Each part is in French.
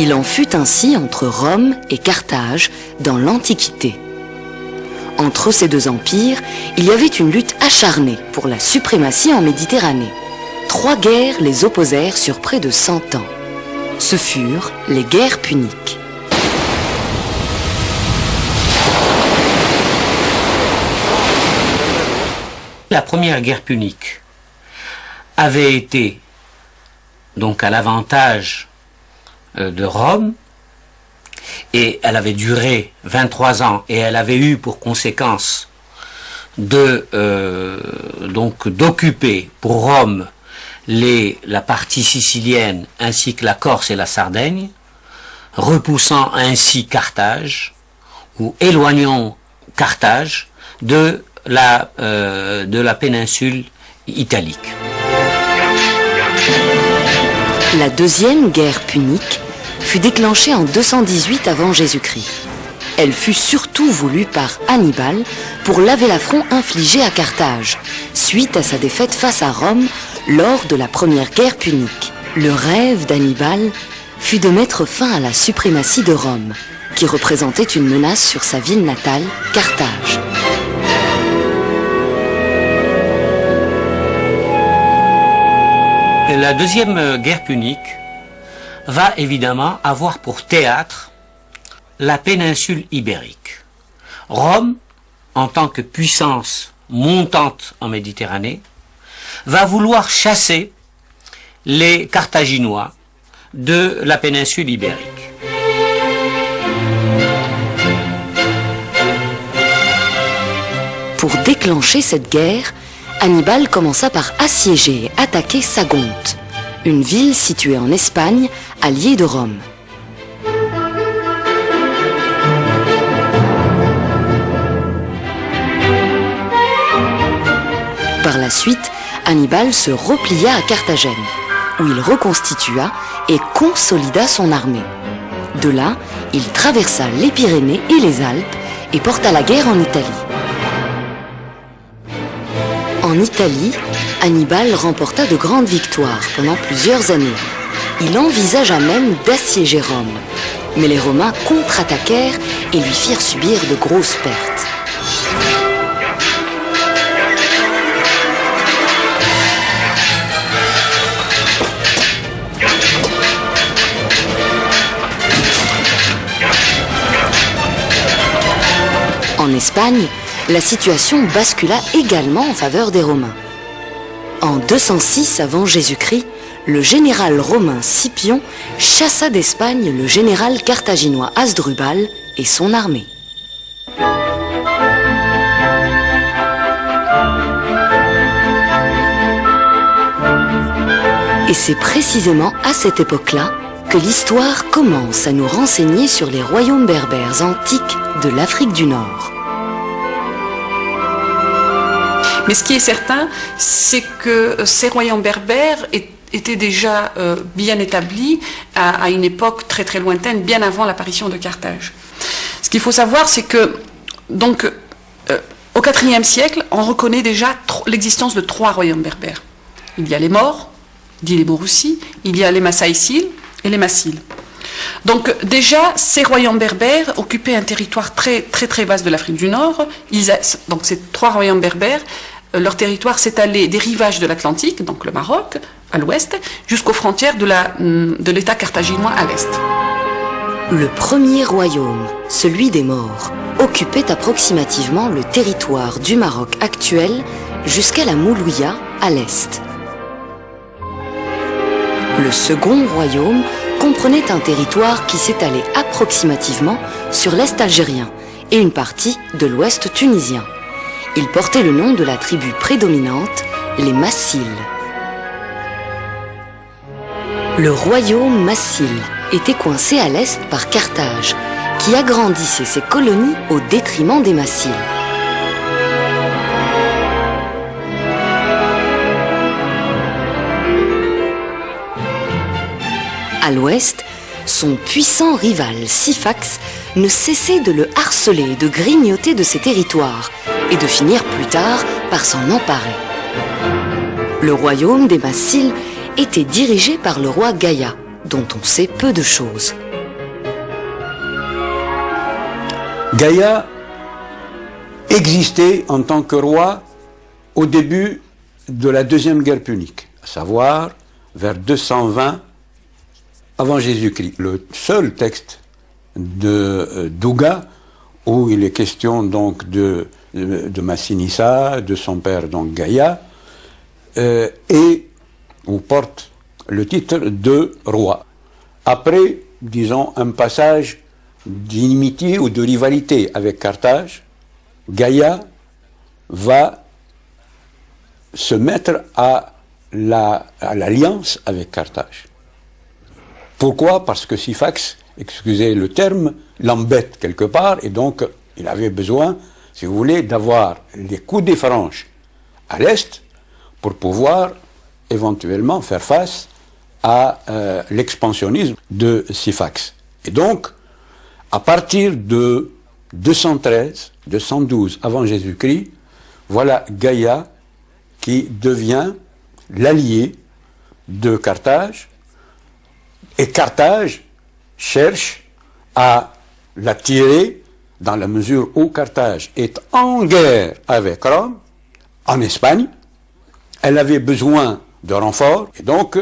Il en fut ainsi entre Rome et Carthage dans l'Antiquité. Entre ces deux empires, il y avait une lutte acharnée pour la suprématie en Méditerranée. 3 guerres les opposèrent sur près de 100 ans. Ce furent les guerres puniques. La première guerre punique avait été donc à l'avantage de Rome, et elle avait duré 23 ans, et elle avait eu pour conséquence d'occuper pour Rome la partie sicilienne ainsi que la Corse et la Sardaigne, repoussant ainsi Carthage, ou éloignant Carthage de la péninsule italique. La deuxième guerre punique fut déclenchée en 218 avant Jésus-Christ. Elle fut surtout voulue par Hannibal pour laver l'affront infligé à Carthage, suite à sa défaite face à Rome lors de la première guerre punique. Le rêve d'Hannibal fut de mettre fin à la suprématie de Rome, qui représentait une menace sur sa ville natale, Carthage. La deuxième guerre punique va évidemment avoir pour théâtre la péninsule ibérique. Rome, en tant que puissance montante en Méditerranée, va vouloir chasser les Carthaginois de la péninsule ibérique. Pour déclencher cette guerre, Hannibal commença par assiéger et attaquer Sagonte, une ville située en Espagne, alliée de Rome. Par la suite, Hannibal se replia à Carthagène, où il reconstitua et consolida son armée. De là, il traversa les Pyrénées et les Alpes et porta la guerre en Italie. En Italie, Hannibal remporta de grandes victoires pendant plusieurs années. Il envisagea même d'assiéger Rome. Mais les Romains contre-attaquèrent et lui firent subir de grosses pertes. En Espagne, la situation bascula également en faveur des Romains. En 206 avant Jésus-Christ, le général romain Scipion chassa d'Espagne le général carthaginois Hasdrubal et son armée. Et c'est précisément à cette époque-là que l'histoire commence à nous renseigner sur les royaumes berbères antiques de l'Afrique du Nord. Mais ce qui est certain, c'est que ces royaumes berbères étaient déjà bien établis à une époque très très lointaine, bien avant l'apparition de Carthage. Ce qu'il faut savoir, c'est que donc au IVe siècle, on reconnaît déjà l'existence de 3 royaumes berbères. Il y a les Maures, dit les Mauroussi, il y a les Massaïciles et les Massiles. Donc déjà, ces royaumes berbères occupaient un territoire très vaste de l'Afrique du Nord. Donc ces 3 royaumes berbères, leur territoire s'étalait des rivages de l'Atlantique, donc le Maroc, à l'ouest, jusqu'aux frontières de l'État carthaginois à l'est. Le premier royaume, celui des Maures, occupait approximativement le territoire du Maroc actuel jusqu'à la Moulouia à l'est. Le second royaume comprenait un territoire qui s'étalait approximativement sur l'est algérien et une partie de l'ouest tunisien. Il portait le nom de la tribu prédominante, les Massiles. Le royaume Massile était coincé à l'est par Carthage, qui agrandissait ses colonies au détriment des Massiles. À l'ouest, son puissant rival Syphax ne cessait de le harceler et de grignoter de ses territoires et de finir plus tard par s'en emparer. Le royaume des Massiles était dirigé par le roi Gaïa, dont on sait peu de choses. Gaïa existait en tant que roi au début de la deuxième guerre punique, à savoir vers 220 avant Jésus-Christ. Le seul texte de d'Ouga où il est question donc de Massinissa, de son père donc Gaïa, et où porte le titre de roi. Après, disons, un passage d'inimitié ou de rivalité avec Carthage, Gaïa va se mettre à l'alliance avec Carthage. Pourquoi? Parce que Syphax, excusez le terme, l'embête quelque part, et donc il avait besoin, si vous voulez, d'avoir les coups des franches à l'est pour pouvoir éventuellement faire face à l'expansionnisme de Syphax. Et donc, à partir de 213, 212 avant Jésus-Christ, voilà Gaïa qui devient l'allié de Carthage, et Carthage cherche à l'attirer dans la mesure où Carthage est en guerre avec Rome, en Espagne. Elle avait besoin de renforts, et donc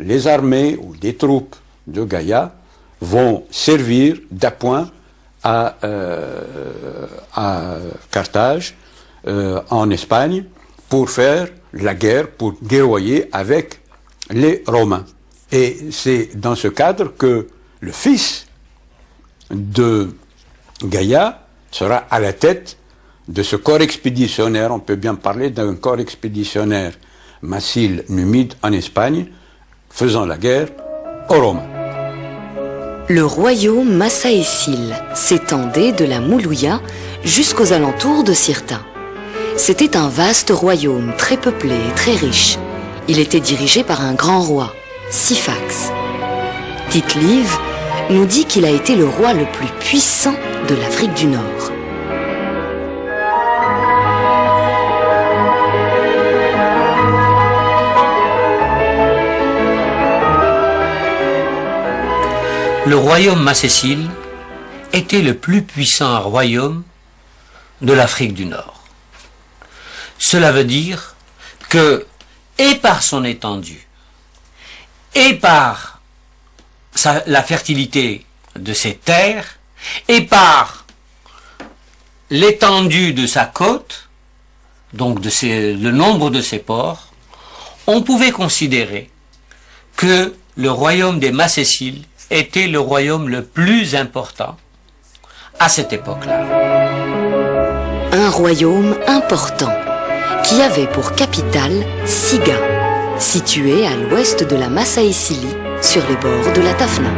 les armées ou des troupes de Gaïa vont servir d'appoint à Carthage, en Espagne, pour faire la guerre, pour guerroyer avec les Romains. Et c'est dans ce cadre que le fils de Gaïa sera à la tête de ce corps expéditionnaire. On peut bien parler d'un corps expéditionnaire massile numide en Espagne, faisant la guerre aux Romains. Le royaume Massaécile s'étendait de la Moulouya jusqu'aux alentours de Cirta. C'était un vaste royaume très peuplé et très riche. Il était dirigé par un grand roi, Syphax. Tite-Live nous dit qu'il a été le roi le plus puissant de l'Afrique du Nord. Le royaume Massécile était le plus puissant royaume de l'Afrique du Nord. Cela veut dire que, et par son étendue, et par la fertilité de ses terres, et par l'étendue de sa côte, donc le nombre de ses ports, on pouvait considérer que le royaume des Masséciles était le royaume le plus important à cette époque-là. Un royaume important qui avait pour capitale Siga, située à l'ouest de la Massaécilie, sur les bords de la Tafna.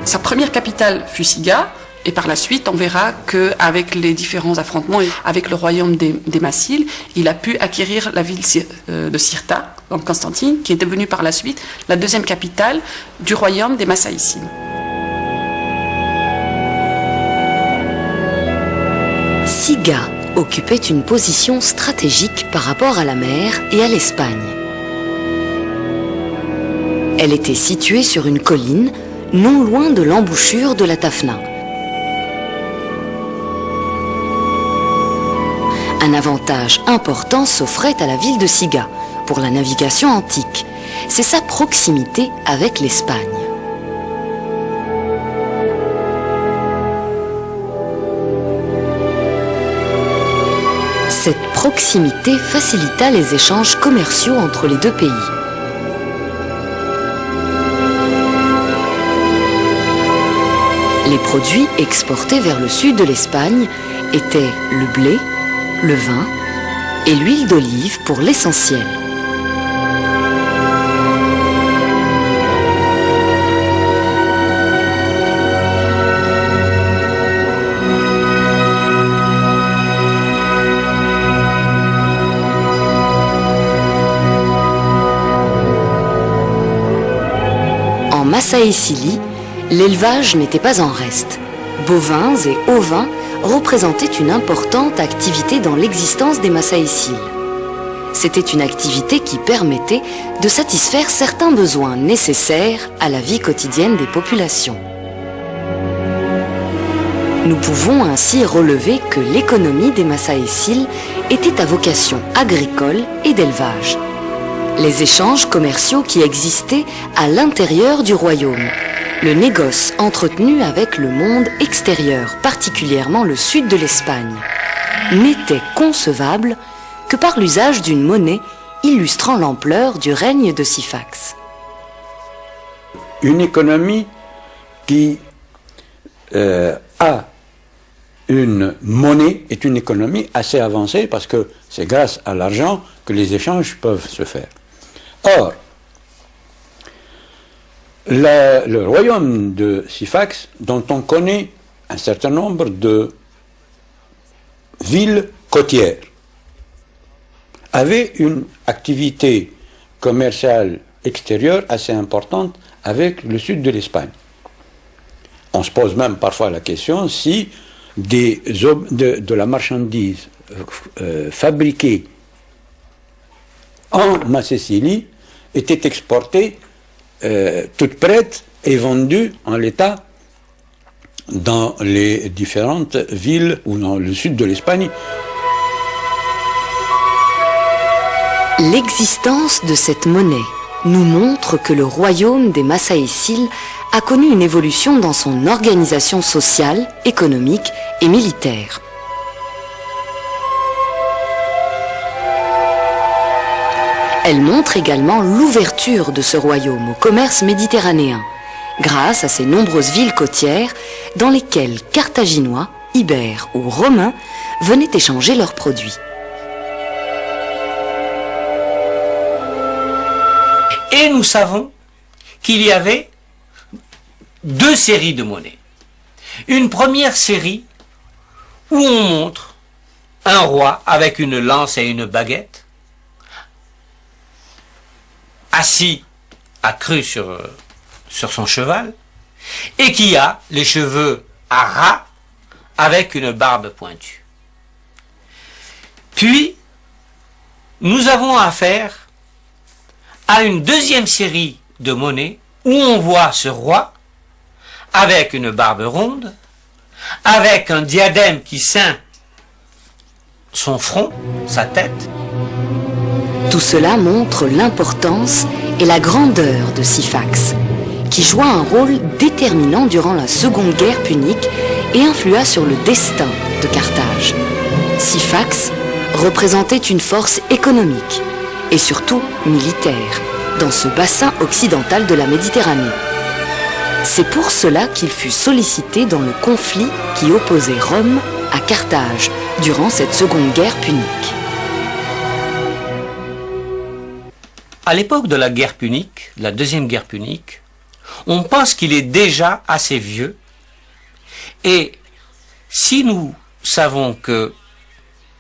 Sa première capitale fut Siga, et par la suite, on verra qu'avec les différents affrontements avec le royaume des Massiles, il a pu acquérir la ville de Cirta, donc Constantine, qui est devenue par la suite la deuxième capitale du royaume des Massaéciles. Siga occupait une position stratégique par rapport à la mer et à l'Espagne. Elle était située sur une colline, non loin de l'embouchure de la Tafna. Un avantage important s'offrait à la ville de Siga pour la navigation antique. C'est sa proximité avec l'Espagne. Cette proximité facilita les échanges commerciaux entre les deux pays. Les produits exportés vers le sud de l'Espagne étaient le blé, le vin et l'huile d'olive pour l'essentiel. En Massaécilie, l'élevage n'était pas en reste. Bovins et ovins représentaient une importante activité dans l'existence des Massaéciles. C'était une activité qui permettait de satisfaire certains besoins nécessaires à la vie quotidienne des populations. Nous pouvons ainsi relever que l'économie des Massaéciles était à vocation agricole et d'élevage. Les échanges commerciaux qui existaient à l'intérieur du royaume, le négoce entretenu avec le monde extérieur, particulièrement le sud de l'Espagne, n'étaient concevables que par l'usage d'une monnaie illustrant l'ampleur du règne de Syphax. Une économie qui a une monnaie est une économie assez avancée parce que c'est grâce à l'argent que les échanges peuvent se faire. Or, le royaume de Syphax, dont on connaît un certain nombre de villes côtières, avait une activité commerciale extérieure assez importante avec le sud de l'Espagne. On se pose même parfois la question si de la marchandise fabriquée en Macécile était exportée toute prête et vendue en l'état dans les différentes villes ou dans le sud de l'Espagne. L'existence de cette monnaie nous montre que le royaume des Massaéciles a connu une évolution dans son organisation sociale, économique et militaire. Elle montre également l'ouverture de ce royaume au commerce méditerranéen, grâce à ses nombreuses villes côtières dans lesquelles Carthaginois, Ibères ou Romains venaient échanger leurs produits. Et nous savons qu'il y avait deux séries de monnaies. Une première série où on montre un roi avec une lance et une baguette, assis, accru sur son cheval, et qui a les cheveux à ras avec une barbe pointue. Puis, nous avons affaire à une deuxième série de monnaies où on voit ce roi avec une barbe ronde, avec un diadème qui ceint son front, sa tête. Tout cela montre l'importance et la grandeur de Syphax, qui joua un rôle déterminant durant la Seconde Guerre punique et influa sur le destin de Carthage. Syphax représentait une force économique et surtout militaire dans ce bassin occidental de la Méditerranée. C'est pour cela qu'il fut sollicité dans le conflit qui opposait Rome à Carthage durant cette Seconde Guerre punique. À l'époque de la guerre punique, la deuxième guerre punique, on pense qu'il est déjà assez vieux. Et si nous savons que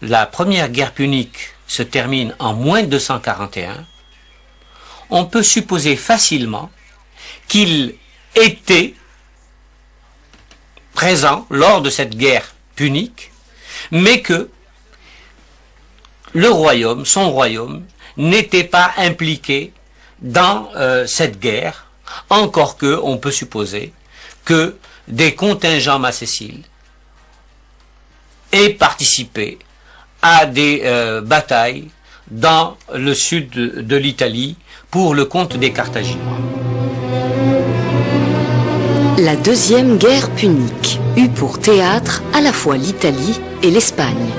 la première guerre punique se termine en moins de 241, on peut supposer facilement qu'il était présent lors de cette guerre punique, mais que le royaume, son royaume, n'était pas impliqué dans cette guerre, encore que on peut supposer que des contingents macéciles aient participé à des batailles dans le sud de l'Italie pour le compte des Carthaginois. La deuxième guerre punique eut pour théâtre à la fois l'Italie et l'Espagne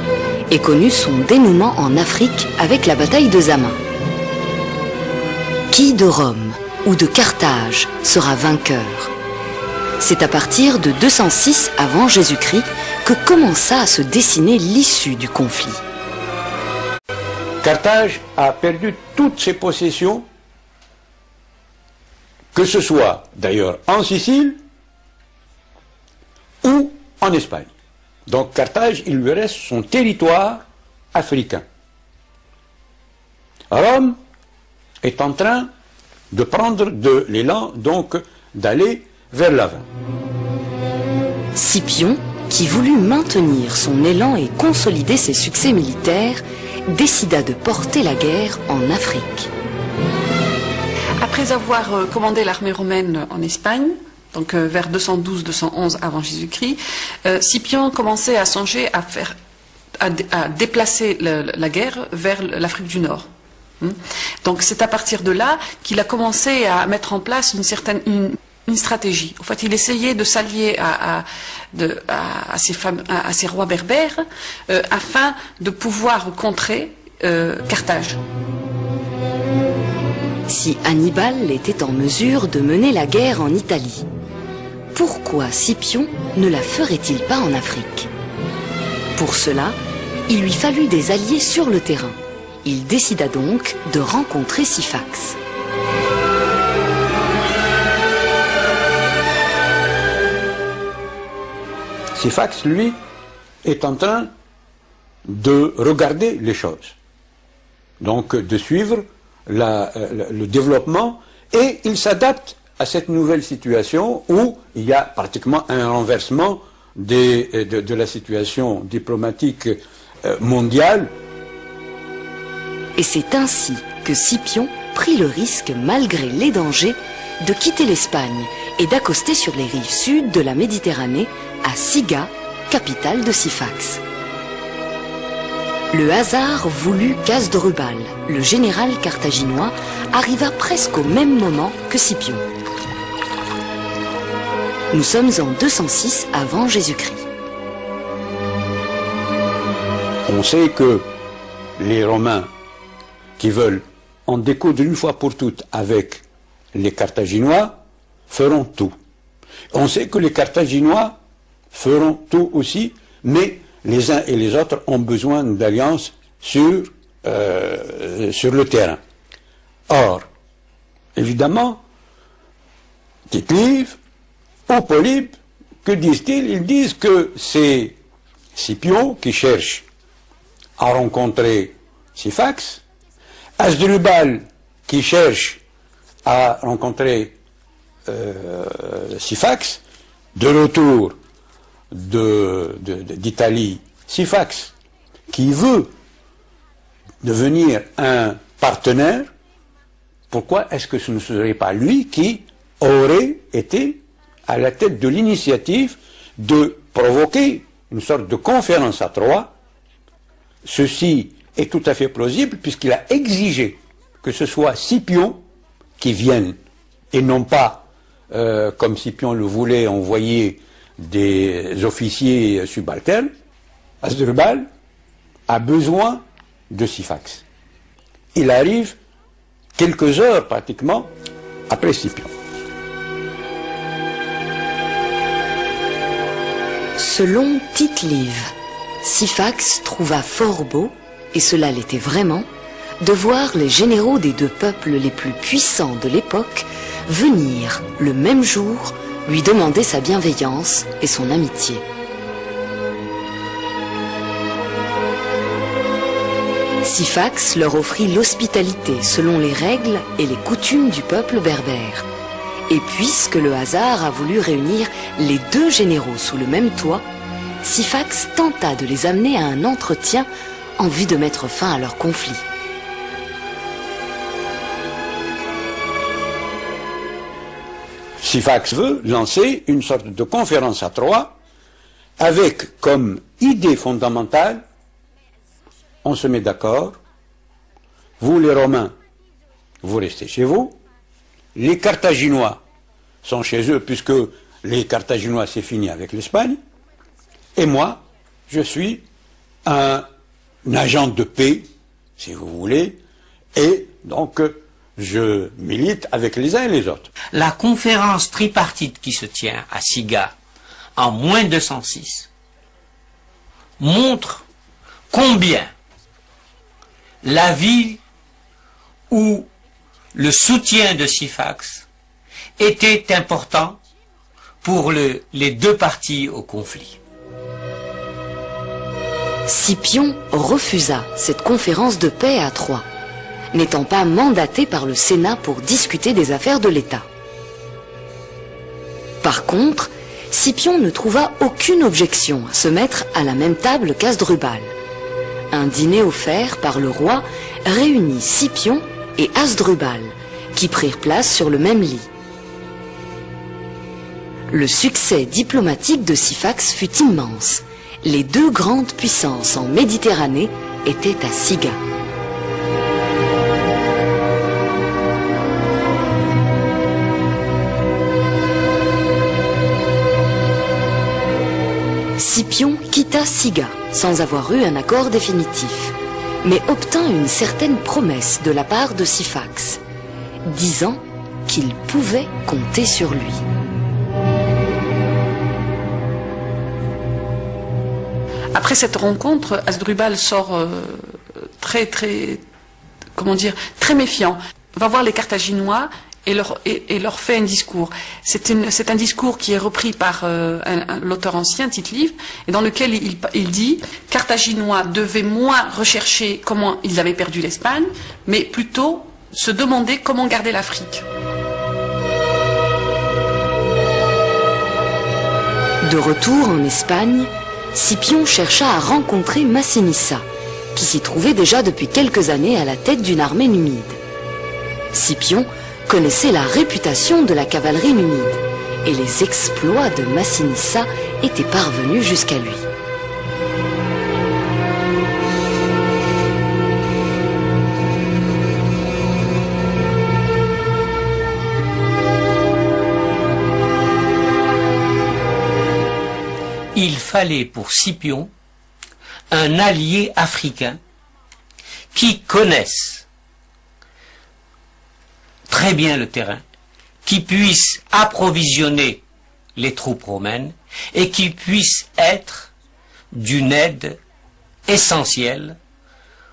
et connut son dénouement en Afrique avec la bataille de Zama. Qui de Rome ou de Carthage sera vainqueur? C'est à partir de 206 avant Jésus-Christ que commença à se dessiner l'issue du conflit. Carthage a perdu toutes ses possessions, que ce soit d'ailleurs en Sicile ou en Espagne. Donc Carthage, il lui reste son territoire africain. Rome est en train de prendre de l'élan, donc d'aller vers l'avant. Scipion, qui voulut maintenir son élan et consolider ses succès militaires, décida de porter la guerre en Afrique. Après avoir commandé l'armée romaine en Espagne, donc vers 212-211 avant Jésus-Christ, Scipion commençait à songer à déplacer la guerre vers l'Afrique du Nord. Donc c'est à partir de là qu'il a commencé à mettre en place une stratégie. En fait, il essayait de s'allier à ces rois berbères afin de pouvoir contrer Carthage. Si Hannibal était en mesure de mener la guerre en Italie, pourquoi Scipion ne la ferait-il pas en Afrique? Pour cela, il lui fallut des alliés sur le terrain. Il décida donc de rencontrer Syphax. Syphax, lui, est en train de regarder les choses, donc de suivre le développement, et il s'adapte à cette nouvelle situation où il y a pratiquement un renversement de la situation diplomatique mondiale. Et c'est ainsi que Scipion prit le risque, malgré les dangers, de quitter l'Espagne et d'accoster sur les rives sud de la Méditerranée, à Siga, capitale de Syphax. Le hasard voulut qu'Hasdrubal, le général carthaginois, arriva presque au même moment que Scipion. Nous sommes en 206 avant Jésus-Christ. On sait que les Romains qui veulent en découdre une fois pour toutes avec les Carthaginois feront tout. On sait que les Carthaginois feront tout aussi, mais les uns et les autres ont besoin d'alliances sur le terrain. Or, évidemment, Tite-Live ou Polybe, que disent-ils? Ils disent que c'est Scipion qui cherche à rencontrer Syphax, Hasdrubal qui cherche à rencontrer Syphax, de retour d'Italie, Syphax qui veut devenir un partenaire. Pourquoi est-ce que ce ne serait pas lui qui aurait été à la tête de l'initiative de provoquer une sorte de conférence à Troie? Ceci est tout à fait plausible puisqu'il a exigé que ce soit Scipion qui vienne et non pas, comme Scipion le voulait, envoyer des officiers subalternes. Hasdrubal a besoin de Syphax. Il arrive quelques heures pratiquement après Scipion. Selon Tite-Live, Syphax trouva fort beau, et cela l'était vraiment, de voir les généraux des deux peuples les plus puissants de l'époque venir, le même jour, lui demander sa bienveillance et son amitié. Syphax leur offrit l'hospitalité selon les règles et les coutumes du peuple berbère. Et puisque le hasard a voulu réunir les deux généraux sous le même toit, Syphax tenta de les amener à un entretien en vue de mettre fin à leur conflit. Syphax veut lancer une sorte de conférence à Troie avec comme idée fondamentale: on se met d'accord, vous les Romains, vous restez chez vous, les Carthaginois sont chez eux puisque les Carthaginois c'est fini avec l'Espagne, et moi je suis un agent de paix, si vous voulez, et donc je milite avec les uns et les autres. La conférence tripartite qui se tient à Siga en moins 206 montre combien la ville où le soutien de Syphax était important pour les deux parties au conflit. Scipion refusa cette conférence de paix à Troie, n'étant pas mandaté par le Sénat pour discuter des affaires de l'État. Par contre, Scipion ne trouva aucune objection à se mettre à la même table qu'Hasdrubal. Un dîner offert par le roi réunit Scipion et Hasdrubal, qui prirent place sur le même lit. Le succès diplomatique de Syphax fut immense. Les deux grandes puissances en Méditerranée étaient à Siga. Scipion quitta Siga sans avoir eu un accord définitif, mais obtint une certaine promesse de la part de Syphax, disant qu'il pouvait compter sur lui. Après cette rencontre, Hasdrubal sort très méfiant. Va voir les Carthaginois et leur fait un discours. C'est un discours qui est repris par l'auteur ancien, Tite-Live, et dans lequel il dit « Carthaginois devaient moins rechercher comment ils avaient perdu l'Espagne, mais plutôt se demander comment garder l'Afrique. » De retour en Espagne, Scipion chercha à rencontrer Massinissa, qui s'y trouvait déjà depuis quelques années à la tête d'une armée numide. Scipion connaissait la réputation de la cavalerie numide, et les exploits de Massinissa étaient parvenus jusqu'à lui. Il fallait pour Scipion un allié africain qui connaisse très bien le terrain, qui puisse approvisionner les troupes romaines et qui puisse être d'une aide essentielle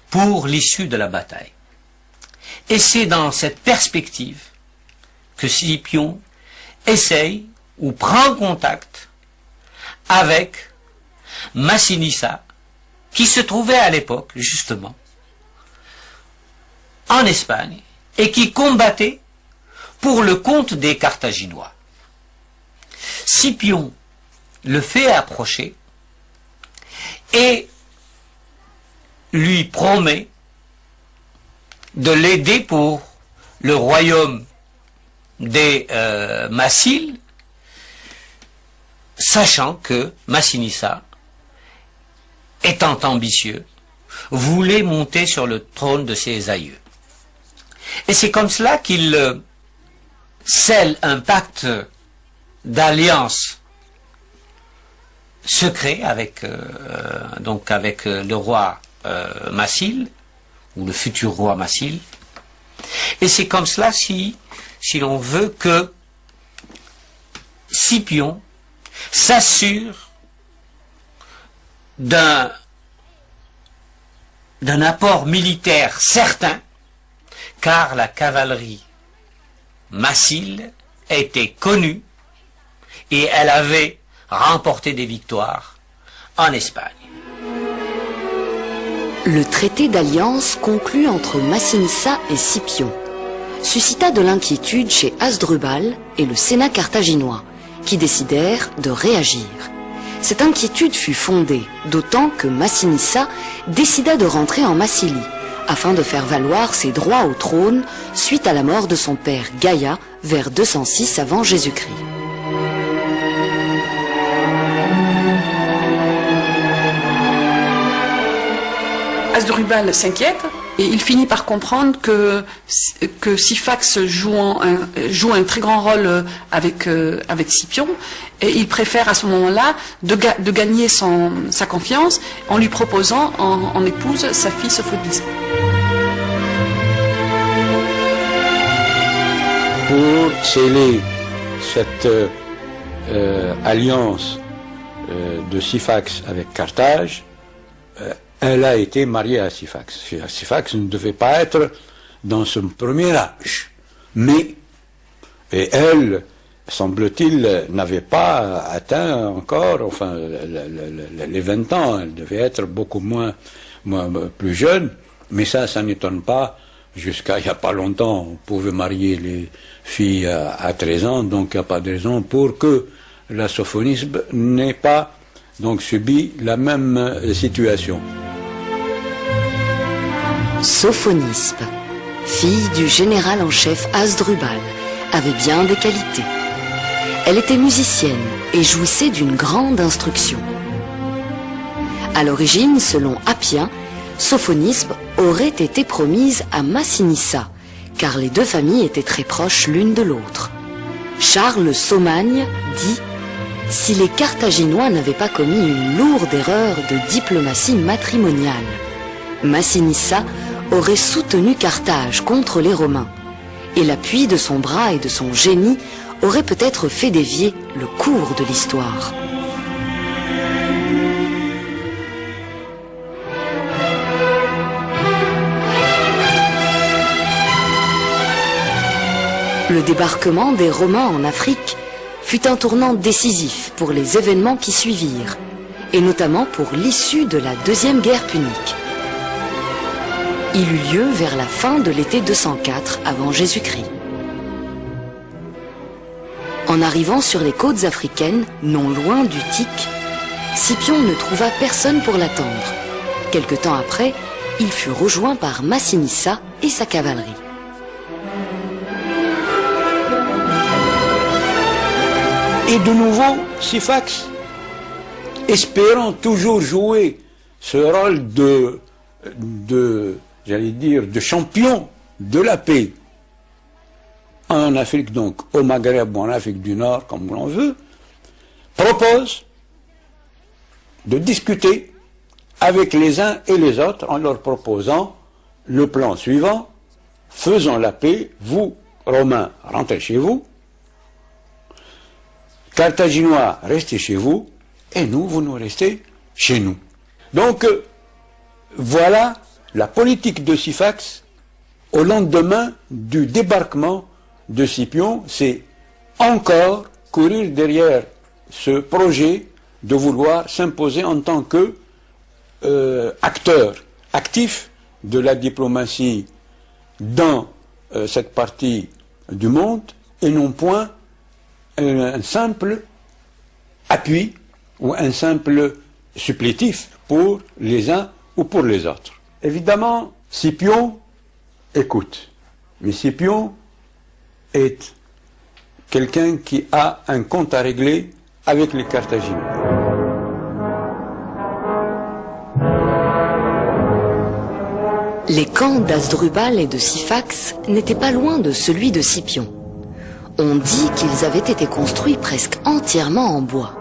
pour l'issue de la bataille. Et c'est dans cette perspective que Scipion essaye ou prend contact avec Massinissa, qui se trouvait à l'époque, justement, en Espagne, et qui combattait pour le compte des Carthaginois. Scipion le fait approcher et lui promet de l'aider pour le royaume des Massiles, sachant que Massinissa, étant ambitieux, voulait monter sur le trône de ses aïeux. Et c'est comme cela qu'il scelle un pacte d'alliance secret avec le roi Massile, ou le futur roi Massile. Et c'est comme cela, si l'on veut, que Scipion s'assure d'un apport militaire certain, car la cavalerie massile était connue et elle avait remporté des victoires en Espagne. Le traité d'alliance conclu entre Massinissa et Scipion suscita de l'inquiétude chez Hasdrubal et le Sénat carthaginois, qui décidèrent de réagir. Cette inquiétude fut fondée, d'autant que Massinissa décida de rentrer en Massilie, afin de faire valoir ses droits au trône suite à la mort de son père Gaïa vers 206 avant Jésus-Christ. Hasdrubal s'inquiète et il finit par comprendre que Syphax joue un très grand rôle avec Scipion, et il préfère à ce moment-là de gagner sa confiance en lui proposant en épouse sa fille Sophonisbe. Pour sceller cette alliance de Syphax avec Carthage, elle a été mariée à Syphax. Syphax ne devait pas être dans son premier âge. Mais, et elle, semble-t-il, n'avait pas atteint encore, enfin, les 20 ans. Elle devait être beaucoup plus jeune. Mais ça n'étonne pas. Jusqu'à il n'y a pas longtemps, on pouvait marier les filles à 13 ans. Donc, il n'y a pas de raison pour que la Sophonisbe n'ait pas donc subi la même situation. Sophonisbe, fille du général en chef Hasdrubal, avait bien des qualités. Elle était musicienne et jouissait d'une grande instruction. À l'origine, selon Appien, Sophonisbe aurait été promise à Massinissa, car les deux familles étaient très proches l'une de l'autre. Charles Saumagne dit « Si les Carthaginois n'avaient pas commis une lourde erreur de diplomatie matrimoniale, Massinissa aurait soutenu Carthage contre les Romains, et l'appui de son bras et de son génie aurait peut-être fait dévier le cours de l'histoire. » Le débarquement des Romains en Afrique fut un tournant décisif pour les événements qui suivirent, et notamment pour l'issue de la Deuxième Guerre punique. Il eut lieu vers la fin de l'été 204 avant Jésus-Christ. En arrivant sur les côtes africaines, non loin d'Utique, Scipion ne trouva personne pour l'attendre. Quelque temps après, il fut rejoint par Massinissa et sa cavalerie. Et de nouveau, Syphax, espérant toujours jouer ce rôle j'allais dire, de champion de la paix, en Afrique donc, au Maghreb ou en Afrique du Nord, comme l'on veut, propose de discuter avec les uns et les autres en leur proposant le plan suivant: faisons la paix, vous, Romains, rentrez chez vous, Carthaginois, restez chez vous, et nous, vous nous restez chez nous. Donc, voilà la politique de Syphax au lendemain du débarquement de Scipion. C'est encore courir derrière ce projet de vouloir s'imposer en tant que acteur actif de la diplomatie dans cette partie du monde, et non point un simple appui ou un simple supplétif pour les uns ou pour les autres. Évidemment, Scipion écoute, mais Scipion est quelqu'un qui a un compte à régler avec les Carthaginois. Les camps d'Hasdrubal et de Syphax n'étaient pas loin de celui de Scipion. On dit qu'ils avaient été construits presque entièrement en bois.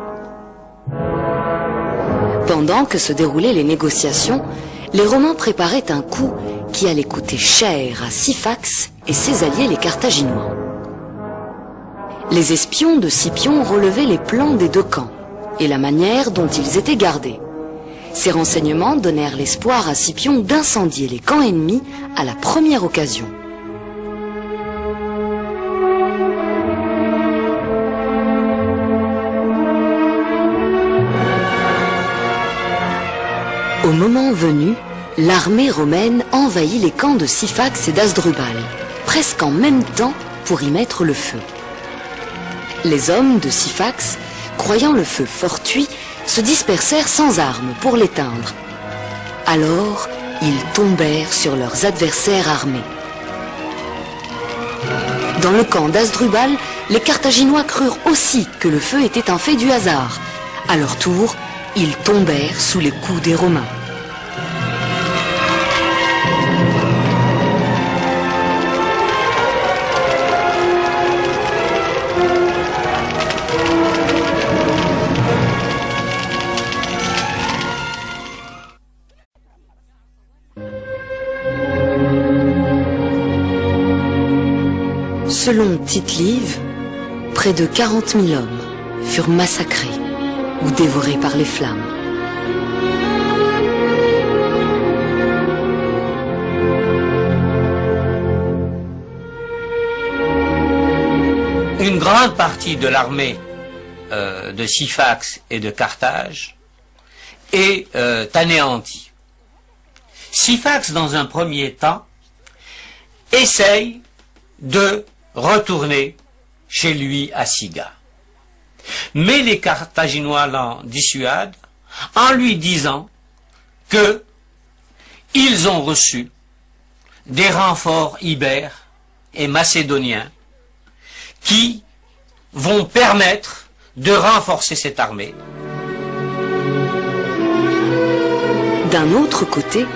Pendant que se déroulaient les négociations, les Romains préparaient un coup qui allait coûter cher à Syphax et ses alliés les Carthaginois. Les espions de Scipion relevaient les plans des deux camps et la manière dont ils étaient gardés. Ces renseignements donnèrent l'espoir à Scipion d'incendier les camps ennemis à la première occasion. Au moment venu, l'armée romaine envahit les camps de Syphax et d'Hasdrubal, presque en même temps pour y mettre le feu. Les hommes de Syphax, croyant le feu fortuit, se dispersèrent sans armes pour l'éteindre. Alors, ils tombèrent sur leurs adversaires armés. Dans le camp d'Hasdrubal, les Carthaginois crurent aussi que le feu était un fait du hasard. À leur tour, ils tombèrent sous les coups des Romains. Selon Tite-Live, près de 40 000 hommes furent massacrés ou dévorés par les flammes. Une grande partie de l'armée de Syphax et de Carthage est anéantie. Syphax, dans un premier temps, essaye de retourner chez lui à Siga. Mais les Carthaginois l'en dissuadent en lui disant que ils ont reçu des renforts ibères et macédoniens qui vont permettre de renforcer cette armée. D'un autre côté,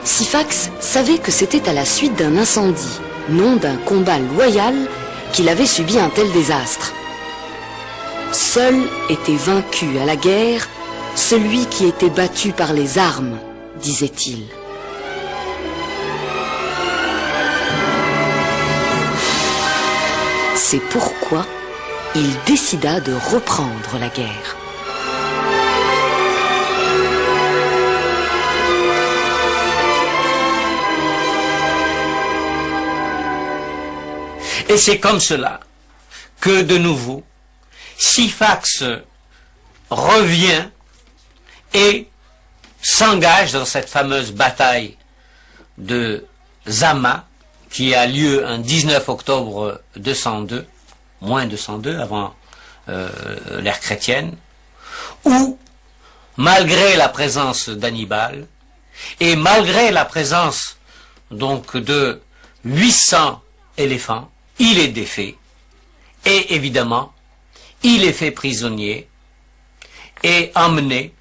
Syphax savait que c'était à la suite d'un incendie, non d'un combat loyal, qu'il avait subi un tel désastre. Seul était vaincu à la guerre celui qui était battu par les armes, disait-il. C'est pourquoi il décida de reprendre la guerre. Et c'est comme cela que, de nouveau, Syphax revient et s'engage dans cette fameuse bataille de Zama, qui a lieu un 19 octobre 202, moins 202 avant l'ère chrétienne, où, malgré la présence d'Hannibal, et malgré la présence donc de 800 éléphants, il est défait, et évidemment, il est fait prisonnier et emmené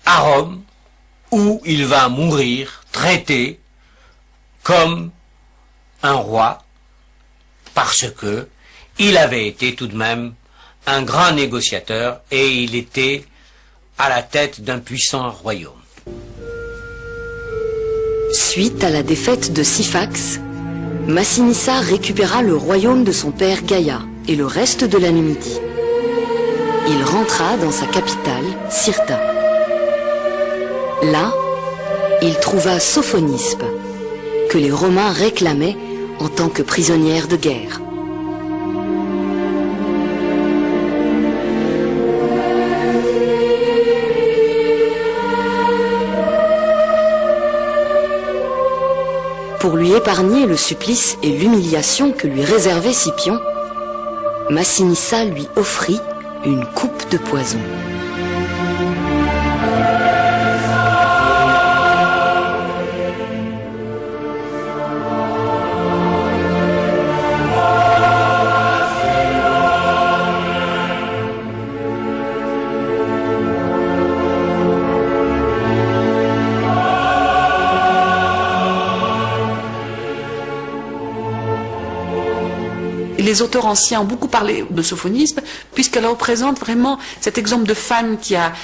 à Rome, où il va mourir, traité comme un roi, parce que il avait été tout de même un grand négociateur et il était à la tête d'un puissant royaume. Suite à la défaite de Syphax, Massinissa récupéra le royaume de son père Gaïa et le reste de la Numidie. Il rentra dans sa capitale, Cirta. Là, il trouva Sophonispe, que les Romains réclamaient en tant que prisonnière de guerre. Pour lui épargner le supplice et l'humiliation que lui réservait Scipion, Massinissa lui offrit une coupe de poison. Les auteurs anciens ont beaucoup parlé de Sophonispe, puisqu'elle représente vraiment cet exemple de femme qui a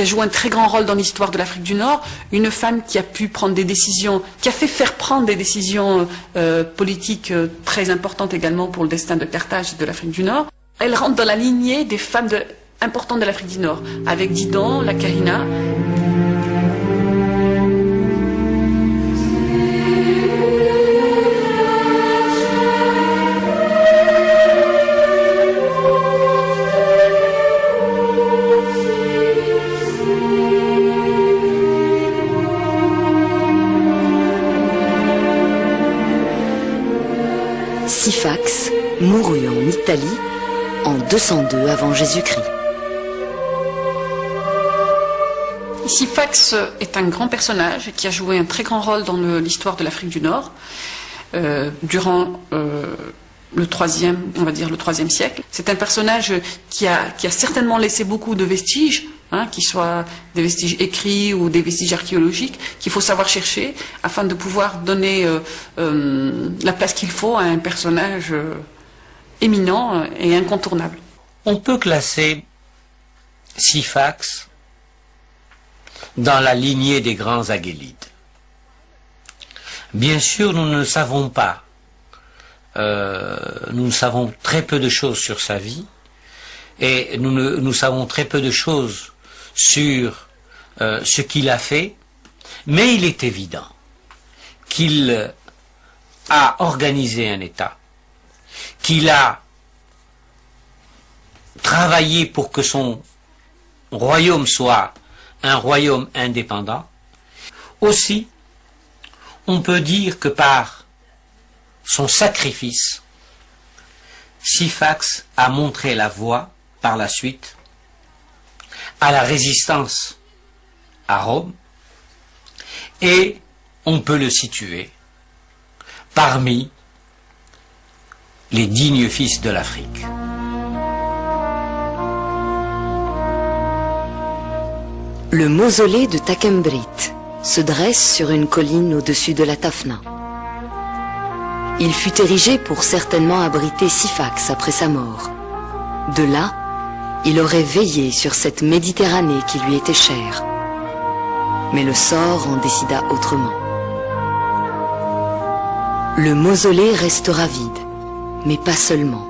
joué un très grand rôle dans l'histoire de l'Afrique du Nord, une femme qui a pu prendre des décisions, qui a fait faire prendre des décisions politiques très importantes également pour le destin de Carthage et de l'Afrique du Nord. Elle rentre dans la lignée des femmes importantes de l'Afrique du Nord, avec Didon, la Kahina. Syphax mourut en Italie en 202 avant Jésus-Christ. Syphax est un grand personnage qui a joué un très grand rôle dans l'histoire de l'Afrique du Nord durant le troisième, on va dire le IIIe siècle. C'est un personnage qui a certainement laissé beaucoup de vestiges, qu'ils soient des vestiges écrits ou des vestiges archéologiques, qu'il faut savoir chercher afin de pouvoir donner la place qu'il faut à un personnage éminent et incontournable. On peut classer Syphax dans la lignée des grands Agélides. Bien sûr, nous ne savons pas, nous savons très peu de choses sur sa vie, et nous savons très peu de choses sur ce qu'il a fait, mais il est évident qu'il a organisé un État, qu'il a travaillé pour que son royaume soit un royaume indépendant. Aussi, on peut dire que par son sacrifice, Syphax a montré la voie, par la suite, à la résistance à Rome, et on peut le situer parmi les dignes fils de l'Afrique. Le mausolée de Takembrit se dresse sur une colline au-dessus de la Tafna. Il fut érigé pour certainement abriter Syphax après sa mort. De là, il aurait veillé sur cette Méditerranée qui lui était chère. Mais le sort en décida autrement. Le mausolée restera vide, mais pas seulement.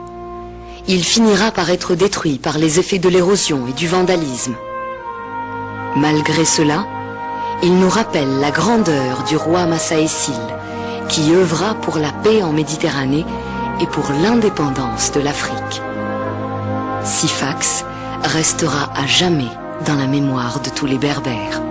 Il finira par être détruit par les effets de l'érosion et du vandalisme. Malgré cela, il nous rappelle la grandeur du roi Massaésil, qui œuvra pour la paix en Méditerranée et pour l'indépendance de l'Afrique. Syphax restera à jamais dans la mémoire de tous les Berbères.